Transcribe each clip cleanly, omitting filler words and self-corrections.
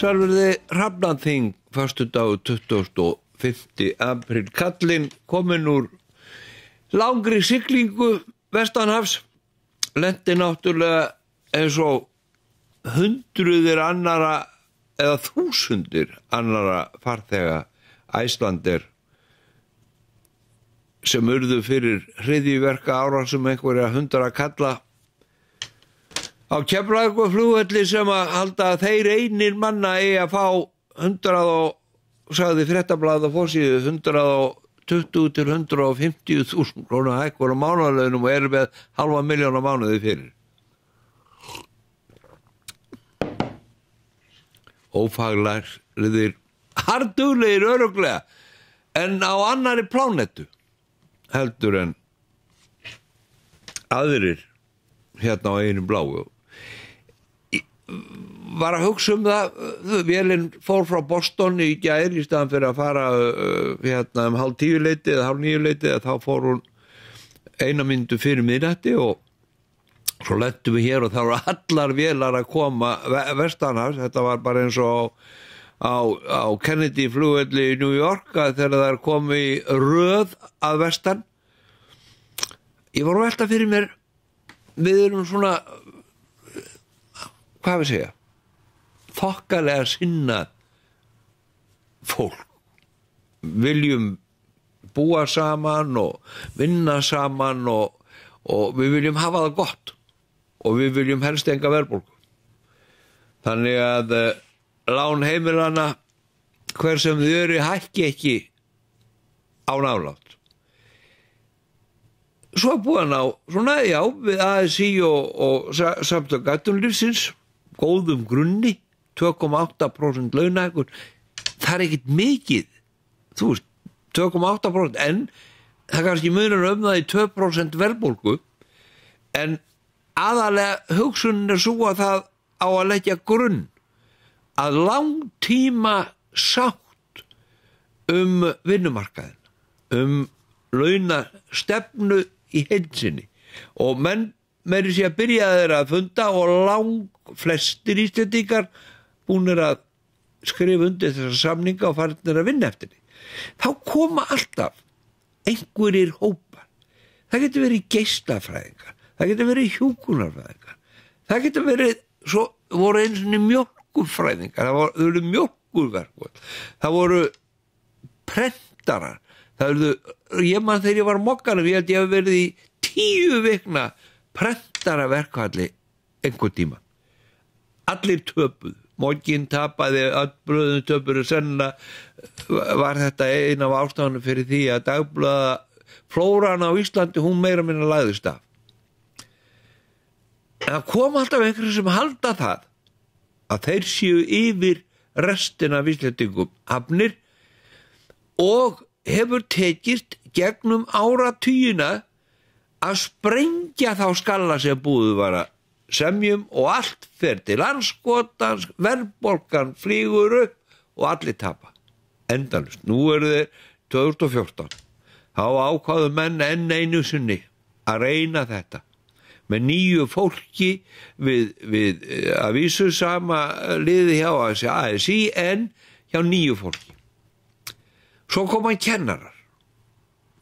Sælverði Hrafnaþing, föstudagur 25. apríl. Kallinn kominn úr langri siglingu vestanhafs, lenti náttúrulega eins og hundruðir annara eða þúsundir annara farþega Icelandair sem urðu fyrir hryðjuverka árásum einhverja 100 kalla á Keflavíkurflugvelli sem að halda að þeir einir manna eigi að fá 100 og sagði Fréttablaðið á forsíðu 120 til 150.000 króna hækkun á mánaðarlaunum og eru með 500.000 á mánuði fyrir. Ófaglærðir, harduglegir örugglega, en á annarri plánetu heldur en aðrir hérna á einu bláu. Var að hugsa það, vélinn fór frá Boston í gær í staðan fyrir að fara hérna 8:30 eða 8:30 þá fór hún 1 mínútu fyrir miðnætti og svo lentum við hér og þá voru allar vélar að koma vestanhafs. Þetta var bara eins og á Kennedy flugvelli í New York þegar það komu í röð að vestan. Ég var að velta fyrir mér, við erum svona, hvað við segja, þokkalega sinnað fólk, viljum búa saman og vinna saman og við viljum hafa það gott og við viljum helst enga verðbólgu. Þannig að lán heimilana hver sem þau eru hækki ekki án aflátt. Svo búin á, svona, já, við ASÍ og Samtök atvinnulífsins, góðum grunni, 2,8% launahækkun. Það er ekkert mikið, þú veist, 2,8%, en það kannski munar það í 2% verðbólgu, en aðalega hugsunin er svo að það á að leggja grunn að langtíma sátt vinnumarkaðin, launastefnu í heild sinni og menn meiri sé að byrja þeirra að funda og flestir Íslendingar búnir að skrifa undir þessa samninga og farnir að vinna eftir því. Þá koma alltaf einhverjir hópar. Það getur verið geislafræðingar, það getur verið hjúkrunarfræðingar, það getur verið, svo voru eins og mjólkurfræðingar, það voru mjólkurverkföll, það voru prentarar, það voru, ég man þegar ég var mokkanum, ég held ég hef verið í 10 vikna prentaraverkfalli einhvern tíma. Allir töpuðu, Mogginn tapaði, Öllblöðin töpuðu, sennilega var þetta ein af ástafanum fyrir því að dagblaða flóran á Íslandi, hún meira minna lagðist af. En það kom alltaf einhverjum sem halda það að þeir séu yfir restina af Íslendingum hafnir og hefur tekist gegnum áratugina að sprengja þá skalla sem búið var að semjum og allt fer til andskotans, verðbólgan flýgur upp og allir tapa. Endalaust. Nú eru þeir 2014. Þá ákváðu menn enn einu sinni að reyna þetta með nýju fólki við að vísu sama liði hjá ASÍ en hjá nýju fólki. Svo koma kennarar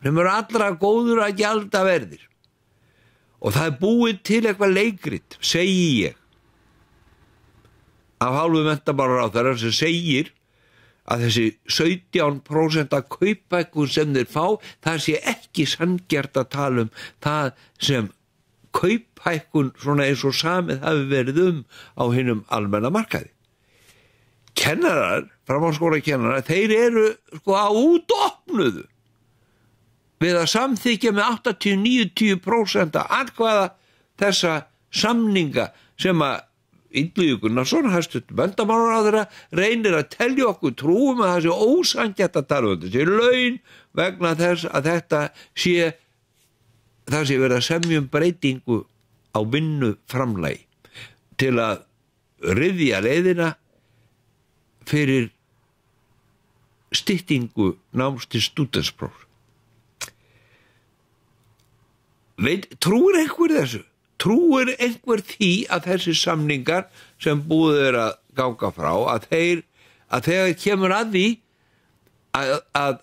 sem eru allra góður að gjalda verðir og það er búið til eitthvað leikrit, segi ég, af hálfu menntamálaráðherra sem segir að þessi 17% af kauphækkun sem þeir fá, það sé ekki sanngjarnt að tala það sem kauphækkun svona eins og samið hafi verið á hinum almenna markaði. Kennarar, framhaldsskólakennarar, þeir eru sko á útopnuðu við að samþykja með 80-90% atkvæða þessa samninga sem að Illugi Gunnarsson, hæstvirtur menntamálaráðherra, reynir að telja okkur trúum að það sé ósanngjarnt að tala þetta sé laun vegna þess að þetta sé, það sé verið að semja breytingu á vinnuframlagi til að ryðja leiðina fyrir styttingu náms til stúdentsprófs. Trúir einhver þessu? Trúir einhver því að þessi samningar sem búið að ganga frá að þegar kemur að því að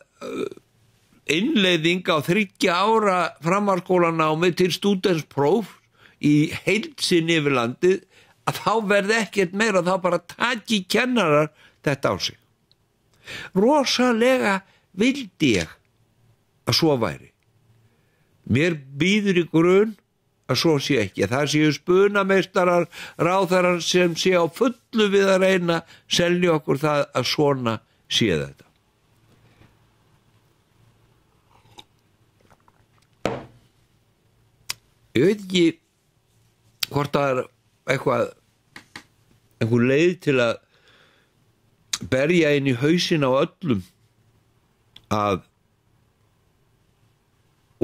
innleiðing á 3 ára framhaldsskólanámi til stúdentspróf í heild sinni yfir landið, að þá verði ekkert meira, þá bara taki kennarar þetta á sig. Rosalega vildi ég að svo væri. Mér býður í grun að svo sé ekki. Það séu spunameistarar, ráðherrar sem sé á fullu við að reyna selja okkur það að svona sé þetta. Ég veit ekki hvort það einhver leið til að berja inn í hausinn á öllum að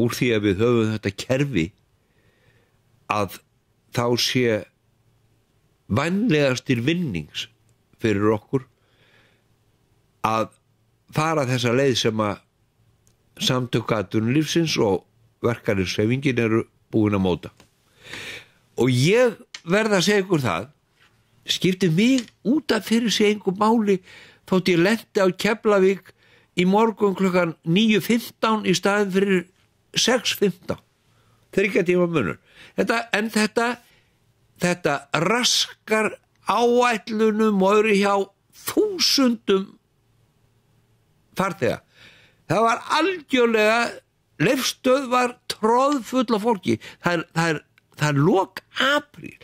úr því að við höfum þetta kerfi að þá sé vænlegastir vinnings fyrir okkur að fara þessa leið sem að samtök atvinnulífsins og verkalýðshreyfingin eru búin að móta. Og ég verð að segja ykkur það, skipti mig út af fyrir sig einhver máli þótt ég lenti á Keflavík í morgun klukkan 9:15 í staðinn fyrir 6:15. 3 tíma munur. Þetta raskar áætlunum og eru hjá þúsundum farþega. Það var algjörlega, Leifsstöð var troðfull af fólki. Það er lok apríl.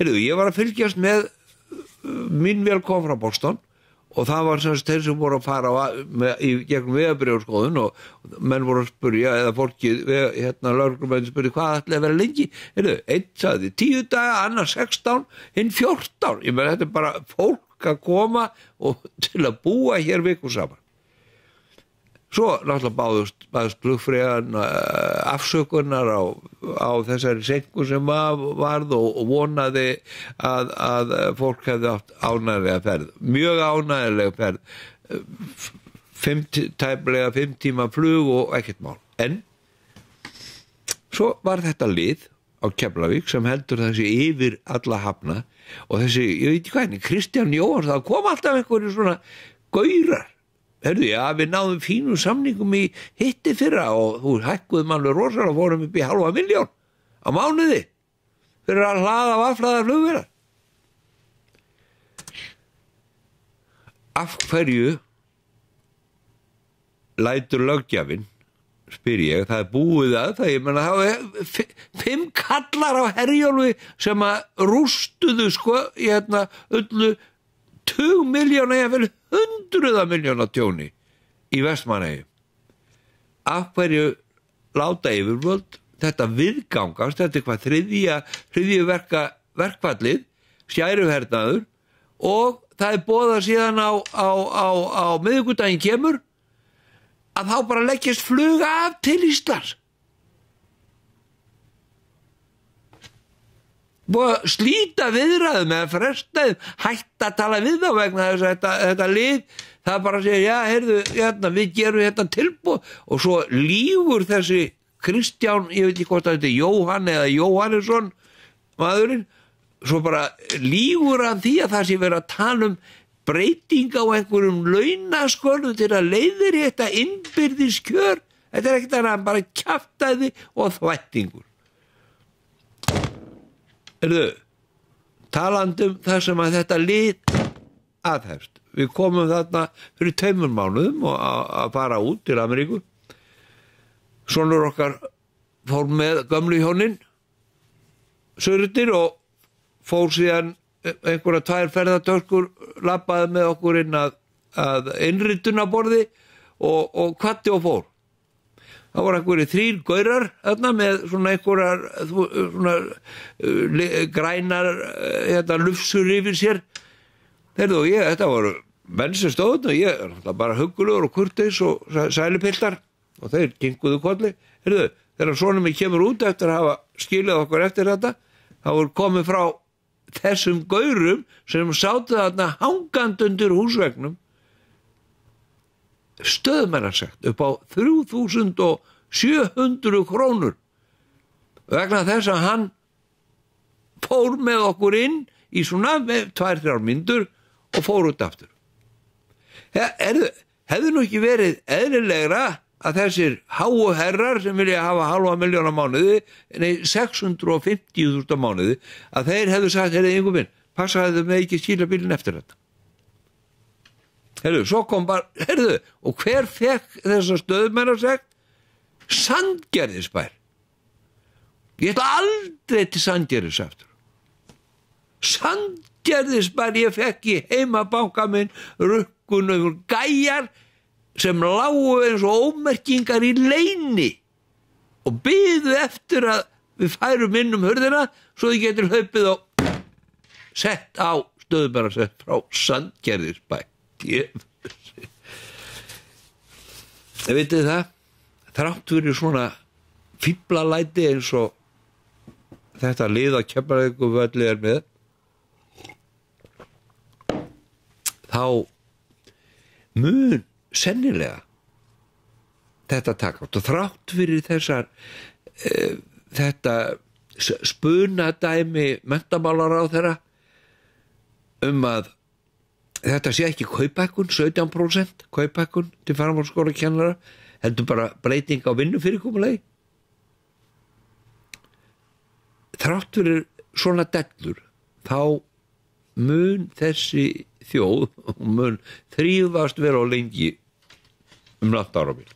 Ég var að fylgjast með, mín vél kom frá Boston og það var þeir sem voru að fara í gegnum vegabréfaskoðun og menn voru að spurja, eða fólki lögreglumenn spurja hvað ætlaði að vera lengi. Einn sagði 10 daga, annar 16, hinn 14. Ég meina, þetta er bara fólk að koma og til að búa hér viku saman. Svo náttúrulega báðust flugfreyjan afsökunar á þessari seinku sem varð og vonaði að fólk hefði átt ánæglega ferð. Mjög ánæglega ferð. Tæplega 5 tíma flug og ekkert mál. En svo var þetta lið á Keflavík sem heldur þessi yfir alla hafna og þessi, ég veit ekki hvað, Kristján Jóhanns, það kom alltaf einhverju svona gaurar. Við náðum fínum samningum í hitti fyrra og þú hækkuðum alveg rosalega og fórum upp í 500.000 á mánuði fyrir að hlaða vaflaðar flugvélar. Af hverju lætur löggjafinn, spyr ég, það er búið ég meina það er 5 kallar á Herjólfi sem að rústuðu öllu 20 milljóna eða vel 100 milljóna tjóni í Vestmannaeyjum. Af hverju láta yfirvöld þetta viðgangast, þetta er hvað þriðja verkfallið, skæruhernaður, og það er boðað síðan á miðvikudaginn kemur að þá bara leggjast flug af til Íslands. Búið að slíta viðræðum með að fresta þeim, hætta að tala við þá vegna þess að þetta lið, það bara segir, við gerum tilboð, og svo lýgur þessi Kristján, ég veit ekki hvort þetta er Jóhann eða Jóhannesson maðurinn, svo bara lýgur hann því að það sé verið að tala breyting á einhverjum launaskörnum til að leiðrétta innbyrðis kjör. Þetta er ekkert annað, bara kjaftaði og þvættingur. Talandum þar sem að þetta lið aðhefst. Við komum þarna fyrir 2 mánuðum og að fara út til Ameríku. Sonur okkar fór með gömlu hjónin Surtir og fór síðan einhverja 2 ferðatöskur, labbaði með okkur inn að innritunarborði og kvatti og fór. Það voru einhverju 3 gaurar þarna með svona einhverjar grænar lufsur yfir sér. Þetta voru menn sem stóðu og ég bara huggulegur og kurteis og sælupiltar og þeir kinkuðu kolli. Þegar sonur mig kemur út eftir að hafa skilið okkur eftir þetta, þá voru komið frá þessum gaurum sem sátu þarna hangandi undir húsvegnum stöðmennarsekt upp á 3.700 krónur vegna þess að hann fór með okkur inn í svona 2-3 mínútur og fór út aftur. Hefði nú ekki verið eðlilegra að þessir háu herrar sem vilja hafa 500.000 á mánuði, nei 650.000 á mánuði, að þeir hefðu sagt, Ingo minn, passaði þau með ekki skýla bílinn eftir þetta. Svo kom bara, og hver fekk þessa stöðumennarsekt? Sandgerðisbær. Ég ætla aldrei til Sandgerðis aftur. Sandgerðisbær, ég fekk í heimabanka minn rukkunum gæjar sem lágu eins og ómerkingar í leyni og biðu eftir að við færum inn hurðina svo þið getur hlaupið og sett á stöðumennarsekt frá Sandgerðisbær. Vitið það, þrátt fyrir svona fíflalæti eins og þetta lið að Keflavíkurvelli með, þá mun sennilega þetta takátt og þrátt fyrir þessar þetta spunadæmi menntamálaráðherra að þetta sé ekki kauphækkun, 17% kauphækkun til framhaldsskólakennara, heldur bara breyting á vinnufyrirkomulagi. Þrátt fyrir svona dellur, þá mun þessi þjóð mun þrífast vera á lengi langt árabil.